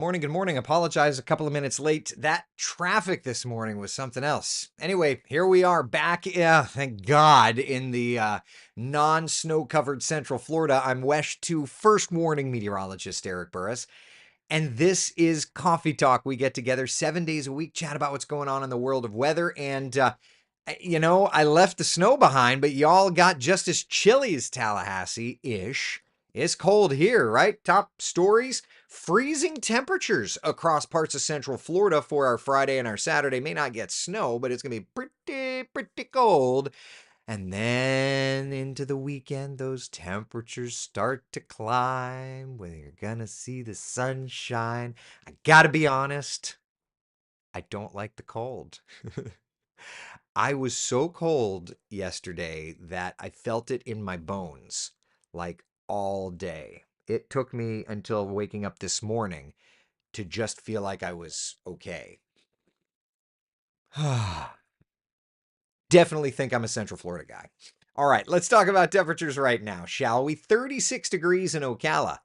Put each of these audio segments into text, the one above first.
Morning, good morning. Apologize a couple of minutes late. That traffic this morning was something else. Anyway, here we are back, thank God, in the non-snow covered Central Florida. I'm WESH 2 first warning meteorologist Eric Burris, and this is Coffee Talk. We get together 7 days a week, chat about what's going on in the world of weather, and I left the snow behind, but y'all got just as chilly as Tallahassee-ish. It's cold here, right? Top stories, freezing temperatures across parts of Central Florida for our Friday and our Saturday. May not get snow, but it's going to be pretty cold. And then into the weekend, those temperatures start to climb when you're going to see the sunshine. I got to be honest, I don't like the cold. I was so cold yesterday that I felt it in my bones like all day. It took me until waking up this morning to just feel like I was okay. Definitely think I'm a Central Florida guy. All right, let's talk about temperatures right now, shall we? 36 degrees in Ocala,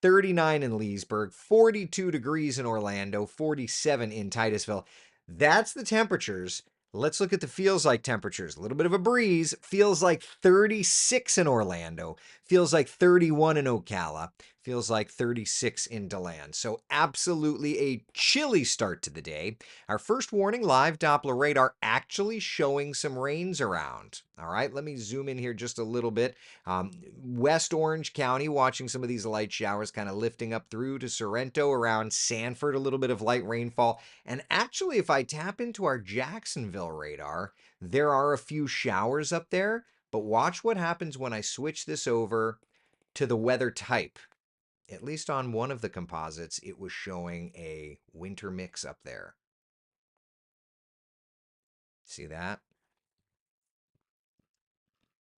39 in Leesburg, 42 degrees in Orlando, 47 in Titusville. That's the temperatures. Let's look at the feels like temperatures. A little bit of a breeze. Feels like 36 in Orlando. Feels like 31 in Ocala. Feels like 36 in DeLand. So absolutely a chilly start to the day. Our first warning, live Doppler radar actually showing some rains around. All right, let me zoom in here just a little bit. West Orange County, watching some of these light showers kind of lifting up through to Sorrento, around Sanford, a little bit of light rainfall. And actually, if I tap into our Jacksonville radar, there are a few showers up there. But watch what happens when I switch this over to the weather type. At least on one of the composites, it was showing a winter mix up there. See that?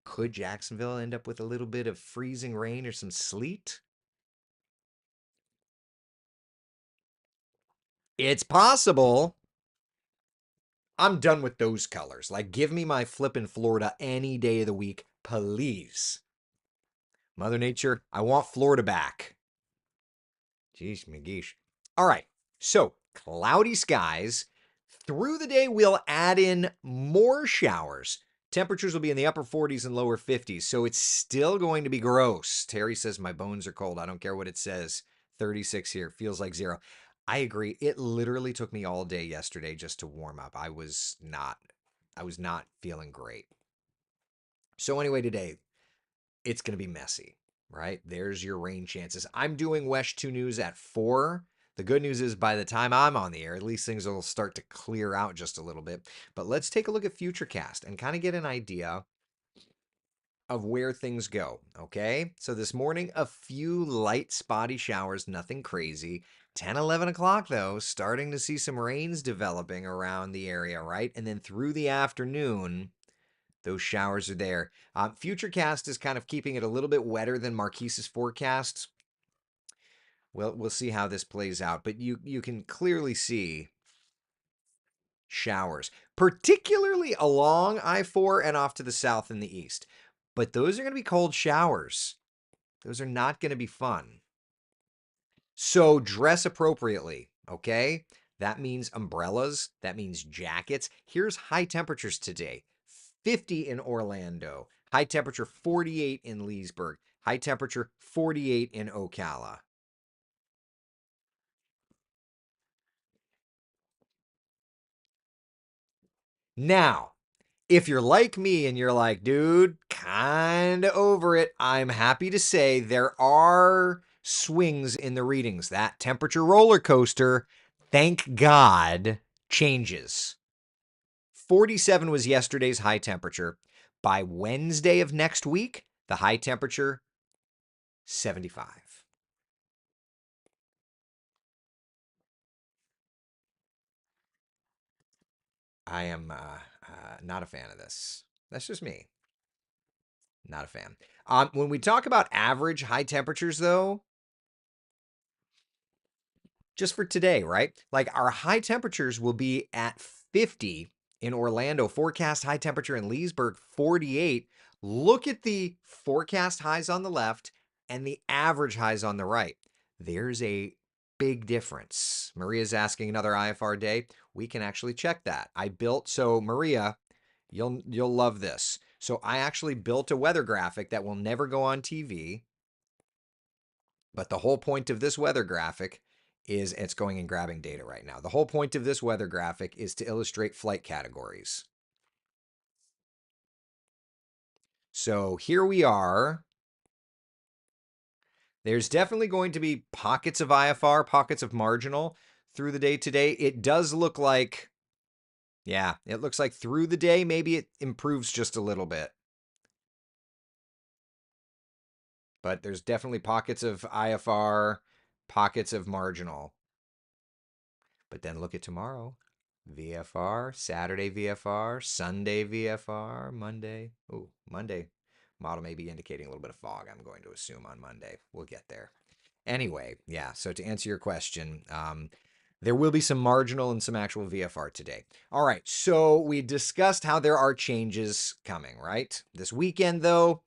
Could Jacksonville end up with a little bit of freezing rain or some sleet? It's possible. I'm done with those colors. Like, give me my flippin' Florida any day of the week, please. Mother Nature, I want Florida back. Jeez, McGeesh. All right, so cloudy skies. Through the day, we'll add in more showers. Temperatures will be in the upper 40s and lower 50s, so it's still going to be gross. Terry says, my bones are cold. I don't care what it says. 36 here. Feels like zero. I agree. It literally took me all day yesterday just to warm up. I was not feeling great. So anyway, today, it's going to be messy, right? There's your rain chances. I'm doing WESH 2 News at 4. The good news is by the time I'm on the air, at least things will start to clear out just a little bit. But let's take a look at Futurecast and kind of get an idea of where things go, okay? So this morning, a few light spotty showers, nothing crazy. 10, 11 o'clock, though, starting to see some rains developing around the area, right? And then through the afternoon, those showers are there. Futurecast is kind of keeping it a little bit wetter than Marquise's forecast. Well, we'll see how this plays out, but you can clearly see showers, particularly along I-4 and off to the south and the east. But those are going to be cold showers. Those are not going to be fun. So dress appropriately, okay? That means umbrellas. That means jackets. Here's high temperatures today. 50 in Orlando. High temperature 48 in Leesburg. High temperature 48 in Ocala. Now, if you're like me and you're like, dude, kind of over it, I'm happy to say there are swings in the readings. That temperature roller coaster, thank God, changes. 47 was yesterday's high temperature. By Wednesday of next week, the high temperature, 75. I am not a fan of this. That's just me. Not a fan. When we talk about average high temperatures, though, just for today, right? Like our high temperatures will be at 50 in Orlando. Forecast high temperature in Leesburg, 48. Look at the forecast highs on the left and the average highs on the right. There's a big difference. Maria's asking another IFR day. We can actually check that. So Maria, you'll love this. So I actually built a weather graphic that will never go on TV, but the whole point of this weather graphic is it's going and grabbing data right now. The whole point of this weather graphic is to illustrate flight categories. So here we are. There's definitely going to be pockets of IFR, pockets of marginal through the day today. It does look like, yeah, it looks like through the day, maybe it improves just a little bit. But there's definitely pockets of IFR, pockets of marginal. But then look at tomorrow. VFR, Saturday VFR, Sunday VFR, Monday. Oh, Monday. Model may be indicating a little bit of fog, I'm going to assume, on Monday. We'll get there. Anyway, yeah, so to answer your question, there will be some marginal and some actual VFR today. All right, so we discussed how there are changes coming, right? This weekend, though,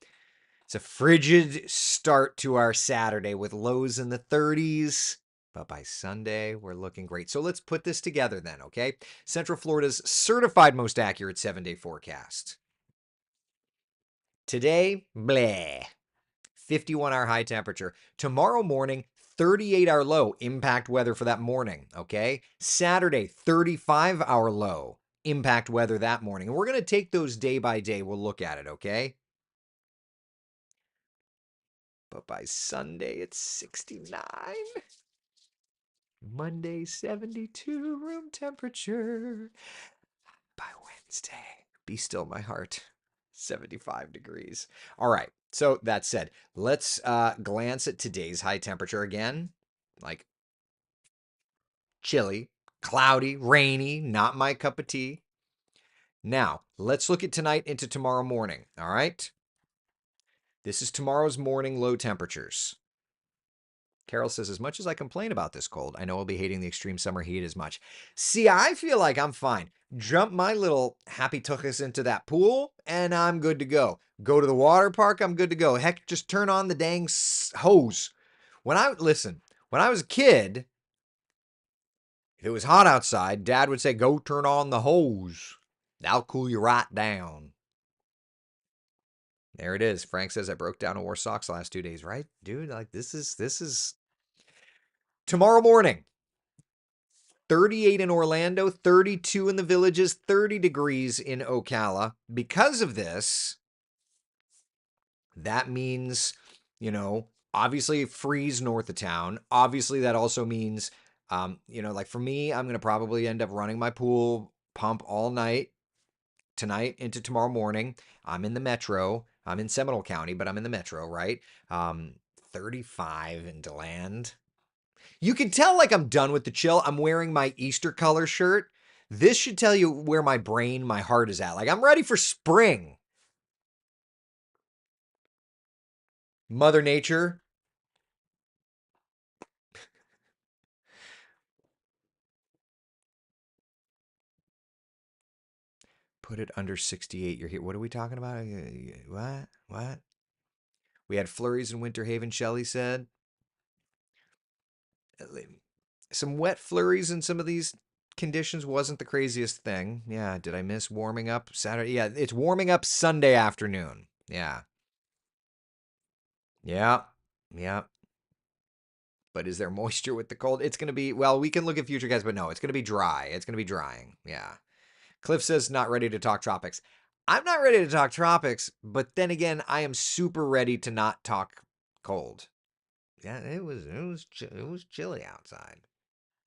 it's a frigid start to our Saturday with lows in the 30s. But by Sunday, we're looking great. So let's put this together then, okay? Central Florida's certified most accurate 7-day forecast. Today, bleh. 51-hour high temperature. Tomorrow morning, 38-hour low, impact weather for that morning, okay? Saturday, 35-hour low, impact weather that morning. And we're going to take those day by day. We'll look at it, okay? But by Sunday, it's 69. Monday, 72 room temperature. By Wednesday, be still my heart, 75 degrees. All right. So that said, let's glance at today's high temperature again. Like chilly, cloudy, rainy, not my cup of tea. Now, let's look at tonight into tomorrow morning. All right. This is tomorrow's morning low temperatures. Carol says, as much as I complain about this cold, I know I'll be hating the extreme summer heat as much. See, I feel like I'm fine. Jump my little happy tuchus into that pool, and I'm good to go. Go to the water park, I'm good to go. Heck, just turn on the dang hose. When I was a kid, if it was hot outside, Dad would say, go turn on the hose. That'll cool you right down. There it is. Frank says I broke down and wore socks the last 2 days, right? Dude, like this is tomorrow morning. 38 in Orlando, 32 in the Villages, 30 degrees in Ocala. Because of this, that means, obviously freeze north of town. Obviously, that also means, like for me, I'm going to probably end up running my pool pump all night tonight into tomorrow morning. I'm in the metro. I'm in Seminole County, but I'm in the metro, right? 35 in DeLand. You can tell like I'm done with the chill. I'm wearing my Easter color shirt. This should tell you where my brain, my heart is at. Like I'm ready for spring. Mother Nature. Put it under 68. You're here. What are we talking about? What? What? We had flurries in Winter Haven, Shelley said. Some wet flurries in some of these conditions wasn't the craziest thing. Yeah, did I miss warming up Saturday? Yeah, it's warming up Sunday afternoon. Yeah. Yeah. Yeah. But is there moisture with the cold? It's going to be, well, we can look at Futurecast, but no, it's going to be dry. It's going to be drying. Yeah. Cliff says not ready to talk tropics. I'm not ready to talk tropics, but then again, I am super ready to not talk cold. Yeah, it was chilly outside.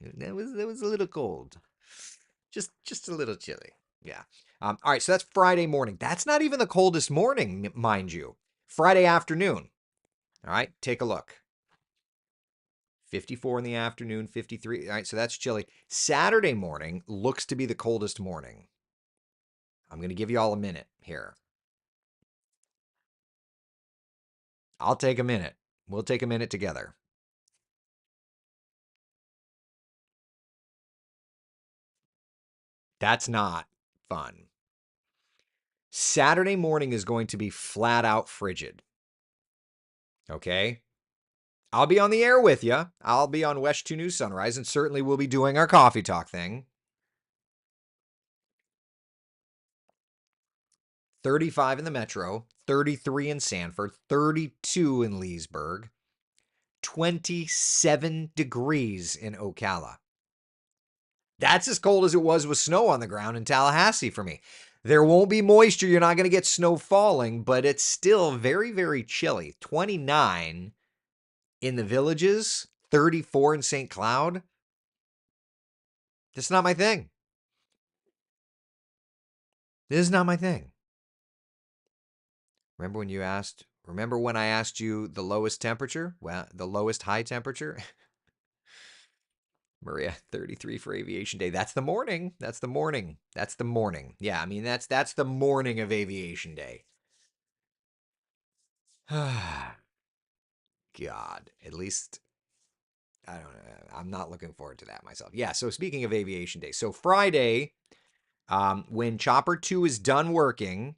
It was a little cold. Just a little chilly. Yeah. All right, so that's Friday morning. That's not even the coldest morning, mind you. Friday afternoon. All right, take a look. 54 in the afternoon, 53. All right, so that's chilly. Saturday morning looks to be the coldest morning. I'm going to give you all a minute here. I'll take a minute. We'll take a minute together. That's not fun. Saturday morning is going to be flat out frigid. Okay? I'll be on the air with you. I'll be on West 2 News Sunrise, and certainly we'll be doing our coffee talk thing. 35 in the metro, 33 in Sanford, 32 in Leesburg, 27 degrees in Ocala. That's as cold as it was with snow on the ground in Tallahassee for me. There won't be moisture. You're not going to get snow falling, but it's still very, very chilly. 29 in the Villages, 34 in St. Cloud. That's not my thing. This is not my thing. Remember when I asked you the lowest temperature? Well, the lowest high temperature? Maria, 33 for Aviation Day. That's the morning. That's the morning. That's the morning. Yeah, I mean that's the morning of Aviation Day. God, at least I don't know. I'm not looking forward to that myself. Yeah, so speaking of Aviation Day. So Friday, when Chopper 2 is done working,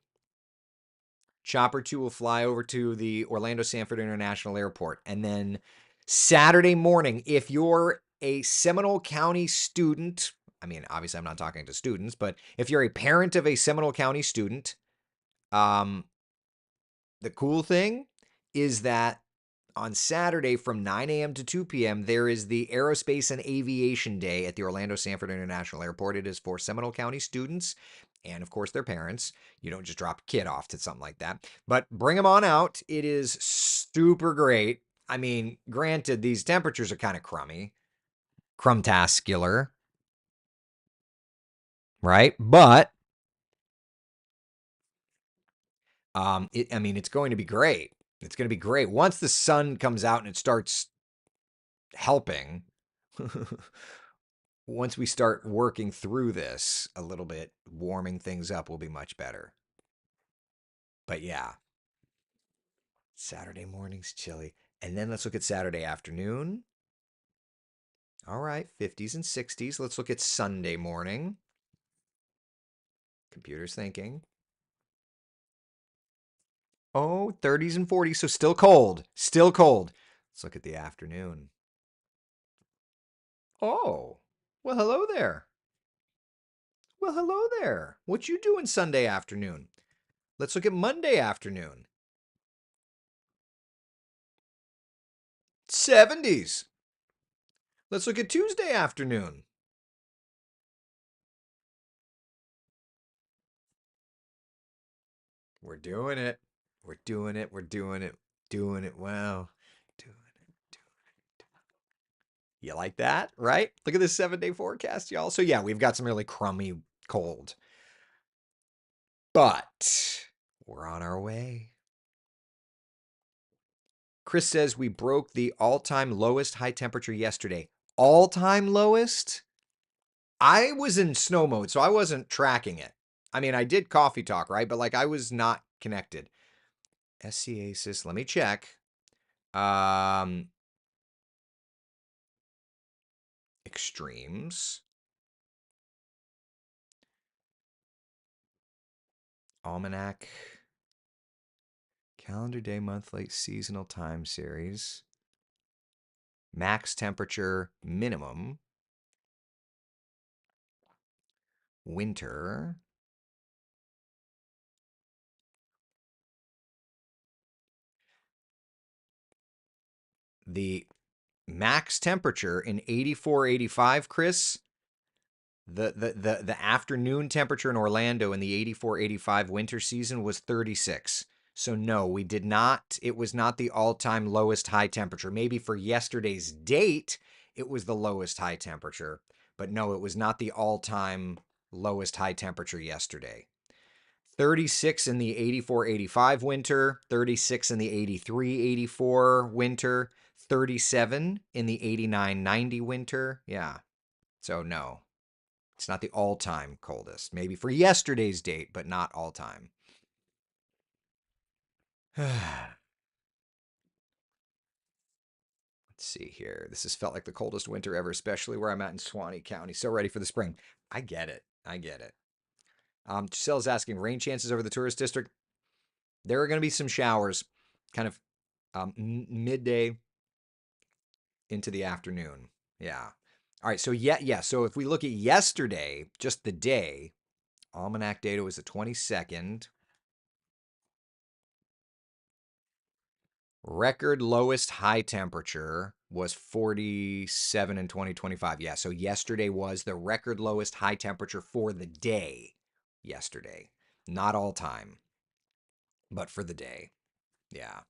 Chopper 2 will fly over to the Orlando Sanford International Airport. And then Saturday morning, if you're a Seminole County student, I mean, obviously I'm not talking to students, but if you're a parent of a Seminole County student, um, the cool thing is that on Saturday from 9 a.m. to 2 p.m., there is the Aerospace and Aviation Day at the Orlando Sanford International Airport. It is for Seminole County students and, of course, their parents. You don't just drop a kid off to something like that, but bring them on out. It is super great. I mean, granted, these temperatures are kind of crumtascular, right? But I mean, it's going to be great. It's going to be great once the sun comes out and it starts helping. Once we start working through this a little bit, warming things up will be much better. But yeah, Saturday morning's chilly. And then let's look at Saturday afternoon. All right, 50s and 60s. Let's look at Sunday morning. Computer's thinking. Oh, 30s and 40s. So still cold. Still cold. Let's look at the afternoon. Oh, well, hello there. Well, hello there. What you doing Sunday afternoon? Let's look at Monday afternoon. 70s. Let's look at Tuesday afternoon. We're doing it. We're doing it. We're doing it. Doing it well. Doing it. You like that, right? Look at this 7-day forecast, y'all. So yeah, we've got some really crummy cold. But we're on our way. Chris says we broke the all-time lowest high temperature yesterday. All-time lowest? I was in snow mode, so I wasn't tracking it. I mean, I did coffee talk, right? But like I was not connected. SCASIS, let me check. Extremes. Almanac. Calendar day, monthly, seasonal time series. Max temperature, minimum. Winter. The max temperature in 84, 85, Chris. The afternoon temperature in Orlando in the 84, 85 winter season was 36. So no, we did not. It was not the all-time lowest high temperature. Maybe for yesterday's date, it was the lowest high temperature. But no, it was not the all-time lowest high temperature yesterday. 36 in the 84, 85 winter, 36 in the 83, 84 winter, 37 in the 89, 90 winter. Yeah. So no, it's not the all-time coldest. Maybe for yesterday's date, but not all-time. Let's see here. This has felt like the coldest winter ever, especially where I'm at in Suwannee County. So ready for the spring. I get it. I get it. Giselle's asking rain chances over the tourist district. There are going to be some showers, kind of midday. into the afternoon. Yeah. All right. So yeah. So if we look at yesterday, just the day, almanac data was the 22nd. Record lowest high temperature was 47 in 2025. Yeah, so yesterday was the record lowest high temperature for the day. Yesterday. Not all time, but for the day. Yeah.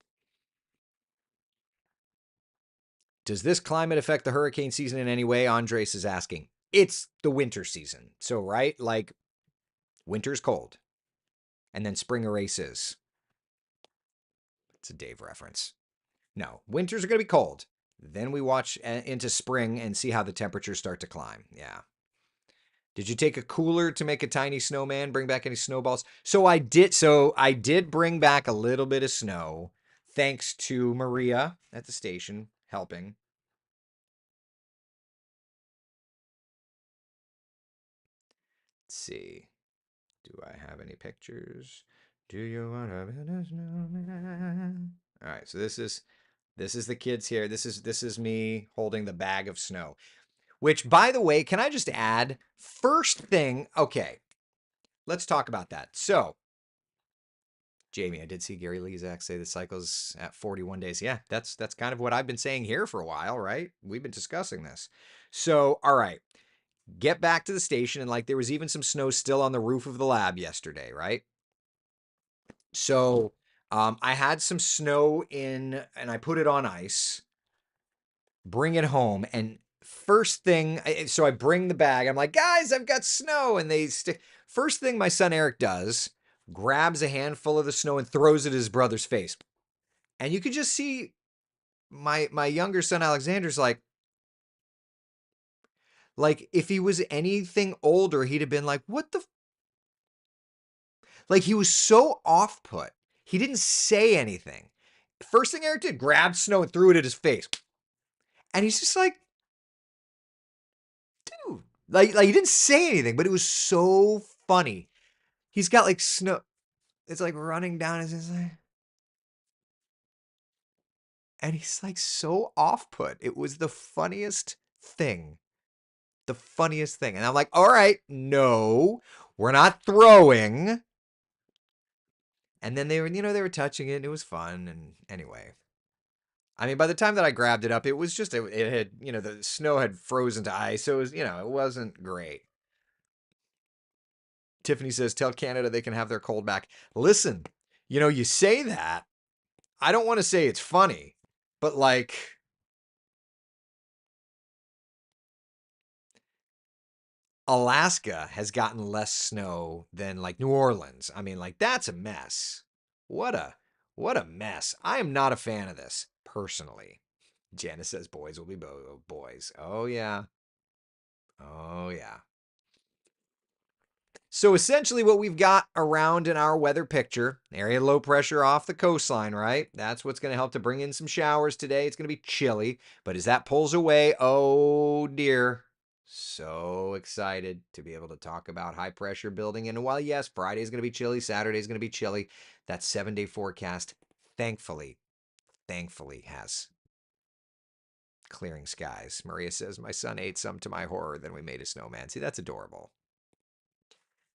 Does this climate affect the hurricane season in any way? Andres is asking. It's the winter season. So, right? Like, winter's cold, and then spring erases. It's a Dave reference. No, winters are going to be cold. Then we watch into spring and see how the temperatures start to climb. Yeah. Did you take a cooler to make a tiny snowman? Bring back any snowballs? So I did. So I did bring back a little bit of snow, thanks to Maria at the station helping. Let's see. Do I have any pictures? Do you want to build a snowman? All right. So this is the kids here. This is me holding the bag of snow. Which, by the way, can I just add? First thing. Okay. Let's talk about that. So Jamie, I did see Gary Lezak say the cycle's at 41 days. Yeah, that's kind of what I've been saying here for a while, right? We've been discussing this. So, all right, get back to the station, and like there was even some snow still on the roof of the lab yesterday, right? So, I had some snow in, and I put it on ice. Bring it home, and first thing, so I bring the bag. I'm like, guys, I've got snow, and they stick. First thing my son Eric does, grabs a handful of the snow and throws it at his brother's face. And you could just see my younger son Alexander's like if he was anything older, he'd have been like, what the like he was so off put. He didn't say anything. First thing Eric did, grabbed snow and threw it at his face. And he's just like, dude. Like he didn't say anything, but it was so funny. He's got like snow. It's like running down his like, and he's like so off put. It was the funniest thing. The funniest thing. And I'm like, all right, no, we're not throwing. And then they were touching it and it was fun. And anyway, I mean, by the time that I grabbed it up, it was just, it had, the snow had frozen to ice. So it was, it wasn't great. Tiffany says, tell Canada they can have their cold back. Listen, you say that. I don't want to say it's funny, but like, Alaska has gotten less snow than like New Orleans. I mean, like that's a mess. What a what a mess. I am not a fan of this personally. Janice says boys will be boys. Oh yeah. Oh yeah. So essentially what we've got around in our weather picture, area low pressure off the coastline, right? That's what's going to help to bring in some showers today. It's going to be chilly, but as that pulls away, oh dear. So excited to be able to talk about high pressure building. And while yes, Friday is going to be chilly, Saturday is going to be chilly, that 7-day forecast thankfully has clearing skies. Maria says, my son ate some to my horror, then we made a snowman. See, that's adorable.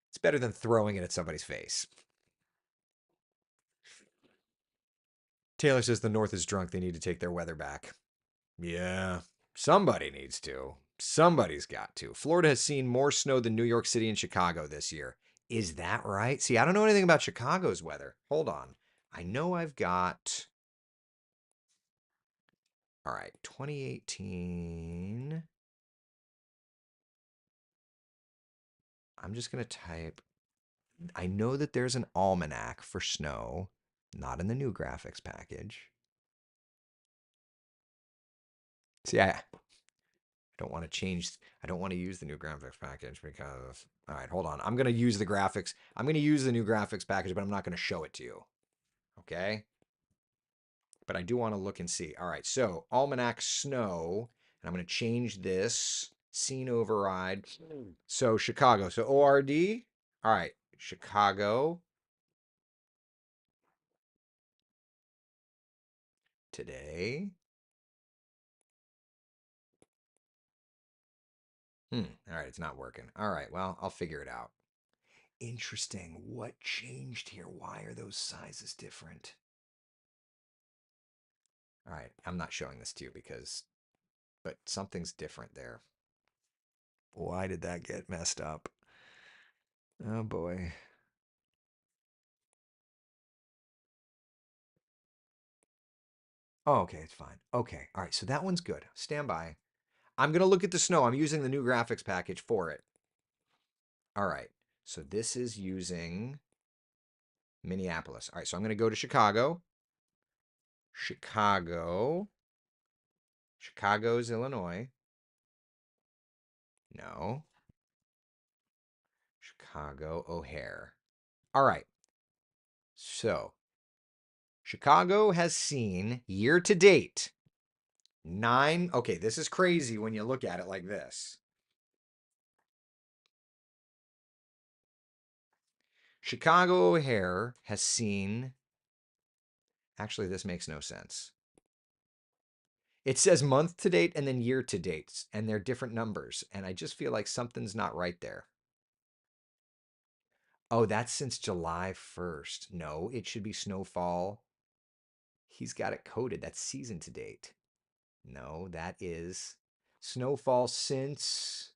It's better than throwing it at somebody's face. Taylor says the North is drunk. They need to take their weather back. Yeah, somebody needs to. Somebody's got to. Florida has seen more snow than New York City and Chicago this year. Is that right? See, I don't know anything about Chicago's weather. Hold on. I know I've got. All right, 2018. I'm just going to type. I know that there's an almanac for snow, not in the new graphics package. See, I don't want to change. I don't want to use the new graphics package because. All right, hold on. I'm going to use the graphics. I'm going to use the new graphics package, but I'm not going to show it to you. Okay? But I do want to look and see. All right, so Almanac Snow. And I'm going to change this. Scene override. So Chicago. So ORD. All right, Chicago. Today. All right, it's not working. All right, well, I'll figure it out. Interesting. What changed here? Why are those sizes different? All right, I'm not showing this to you but something's different there. Why did that get messed up? Oh boy. Oh, okay, it's fine. Okay, all right, so that one's good. Stand by. I'm going to look at the snow. I'm using the new graphics package for it. All right, so this is using Minneapolis. All right, so I'm going to go to Chicago. Chicago. Chicago's Illinois. No. Chicago O'Hare. All right, so Chicago has seen year to date nine. Okay, this is crazy when you look at it like this. Chicago O'Hare has seen. Actually, this makes no sense. It says month to date and then year to date, and they're different numbers. And I just feel like something's not right there. Oh, that's since July 1st. No, it should be snowfall. He's got it coded. That's season to date. No, that is snowfall since.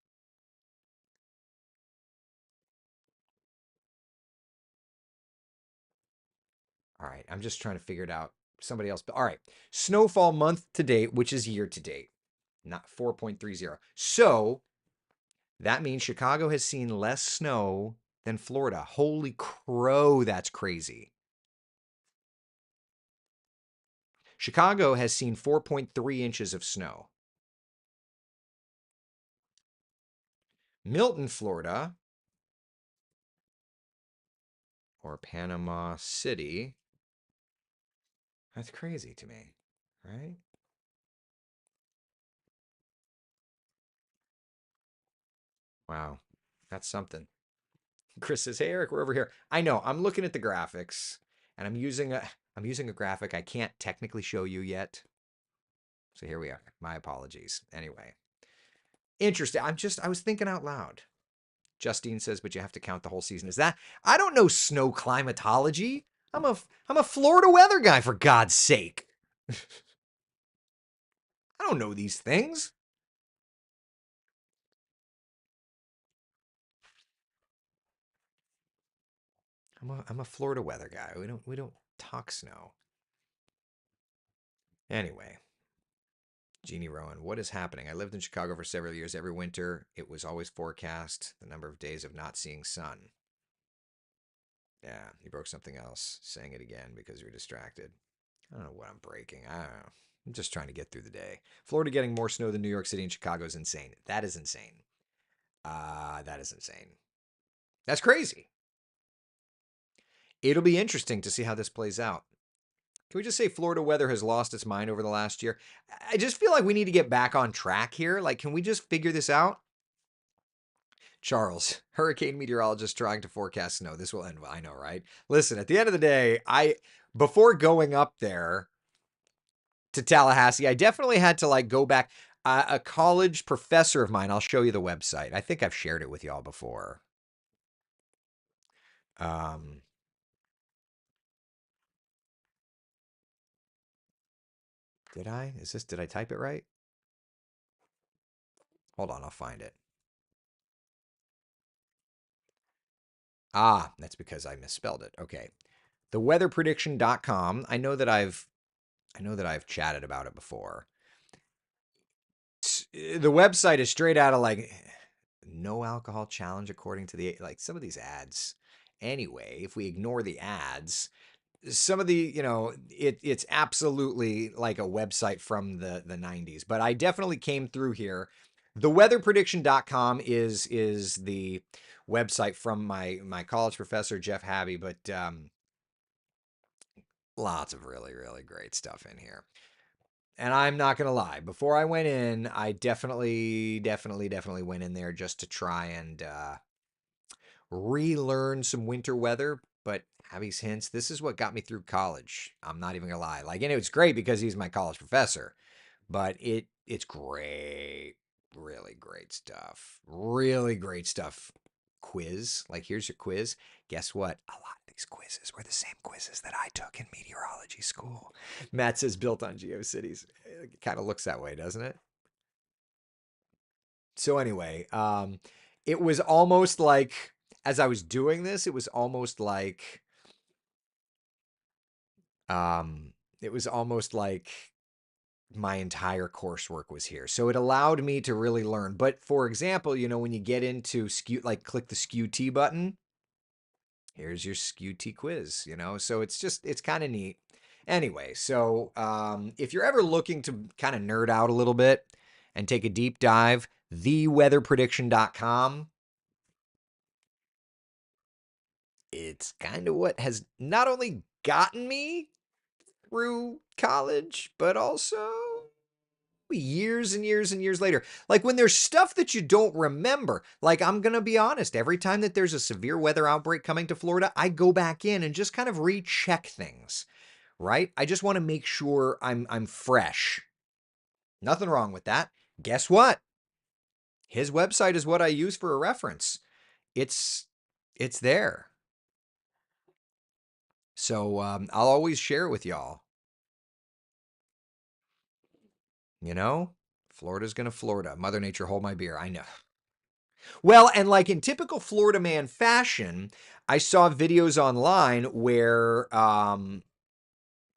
All right, I'm just trying to figure it out. Somebody else. All right, snowfall month to date, which is year to date, not 4.30. So that means Chicago has seen less snow than Florida. Holy crow, that's crazy. Chicago has seen 4.3 inches of snow. Milton, Florida, or Panama City, that's crazy to me, right? Wow, that's something. Chris says, "Hey Eric, we're over here." I know. I'm looking at the graphics, and I'm using a graphic I can't technically show you yet. So here we are. My apologies. Anyway, interesting. I was thinking out loud. Justine says, but you have to count the whole season. Is that? I don't know snow climatology. I'm a Florida weather guy, for God's sake. I don't know these things. I'm a Florida weather guy. We don't talk snow. Anyway, Jeannie Rowan, what is happening? I lived in Chicago for several years. Every winter, it was always forecast the number of days of not seeing sun. Yeah, you broke something else, saying it again because you're distracted. I don't know what I'm breaking. I don't know. I'm just trying to get through the day. Florida getting more snow than New York City and Chicago is insane. That is insane. That is insane. That's crazy. It'll be interesting to see how this plays out. Can we just say Florida weather has lost its mind over the last year? I just feel like we need to get back on track here. Like, can we just figure this out? Charles, hurricane meteorologist trying to forecast snow. This will end well. I know, right? Listen, at the end of the day, before going up there to Tallahassee, I definitely had to like go back. A college professor of mine, I'll show you the website. I think I've shared it with y'all before. Um, did I? Did I type it right? Hold on, I'll find it. Ah, that's because I misspelled it. Okay. Theweatherprediction.com. I know that I've chatted about it before. The website is straight out of like no alcohol challenge according to the like some of these ads. Anyway, if we ignore the ads, some of it's absolutely like a website from the 90s, but I definitely came through here. Theweatherprediction.com is the website from my college professor Jeff Habby, but lots of really really great stuff in here. And I'm not gonna lie, before I went in, I definitely went in there just to try and relearn some winter weather. But Abby's hints, this is what got me through college. I'm not even gonna lie. Like, and it's great because he's my college professor, but it's great, Really great stuff. Really great stuff. Quiz. Like, here's your quiz. Guess what? A lot of these quizzes were the same quizzes that I took in meteorology school. Matt says built on GeoCities. It kind of looks that way, doesn't it? So anyway, it was almost like as I was doing this, it was almost like um, it was almost like my entire coursework was here. So it allowed me to really learn. But for example, when you get into skew, like click the skew T button, here's your skew T quiz, so it's kind of neat. Anyway, so if you're ever looking to kind of nerd out a little bit and take a deep dive, theweatherprediction.com, it's kind of what has not only gotten me through college, but also years and years and years later. Like when there's stuff that you don't remember, like I'm going to be honest, every time that there's a severe weather outbreak coming to Florida, I go back in and just kind of recheck things, right? I just want to make sure I'm fresh. Nothing wrong with that. Guess what? His website is what I use for a reference. It's it's there. So I'll always share it with y'all. Florida's gonna Florida. Mother Nature, hold my beer. I know. Well, and like in typical Florida man fashion, I saw videos online where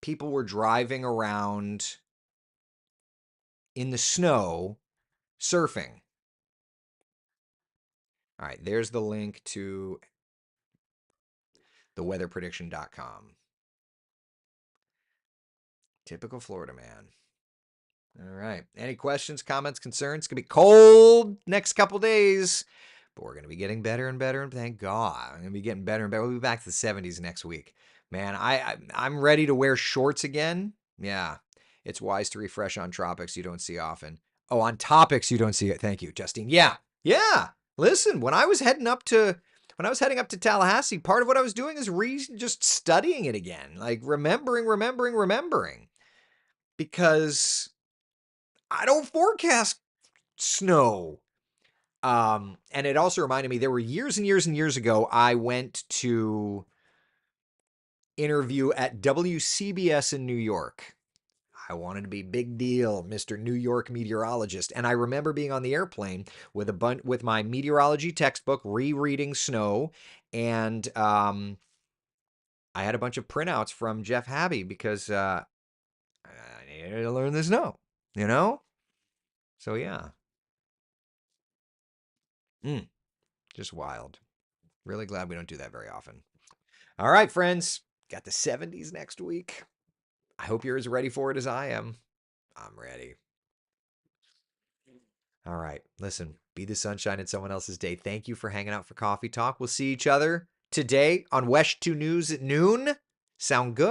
people were driving around in the snow surfing. All right, there's the link to theweatherprediction.com. Typical Florida man. All right. Any questions, comments, concerns? It's going to be cold next couple days, but we're going to be getting better and better. And thank God, I'm going to be getting better and better. We'll be back to the 70s next week. Man, I'm ready to wear shorts again. Yeah. It's wise to refresh on tropics you don't see often. Oh, on topics you don't see it. Thank you, Justine. Yeah. Yeah. Listen, when I was heading up to Tallahassee, part of what I was doing is just studying it again, like remembering because I don't forecast snow. And it also reminded me there were years and years and years ago, I went to interview at WCBS in New York. I wanted to be big deal, Mr. New York meteorologist. And I remember being on the airplane with my meteorology textbook, rereading snow, and I had a bunch of printouts from Jeff Habby because I needed to learn the snow, you know? So yeah. Just wild. Really glad we don't do that very often. All right, friends. Got the 70s next week. I hope you're as ready for it as I am. I'm ready. All right. Listen, be the sunshine in someone else's day. Thank you for hanging out for Coffee Talk. We'll see each other today on Wesh 2 News at noon. Sound good?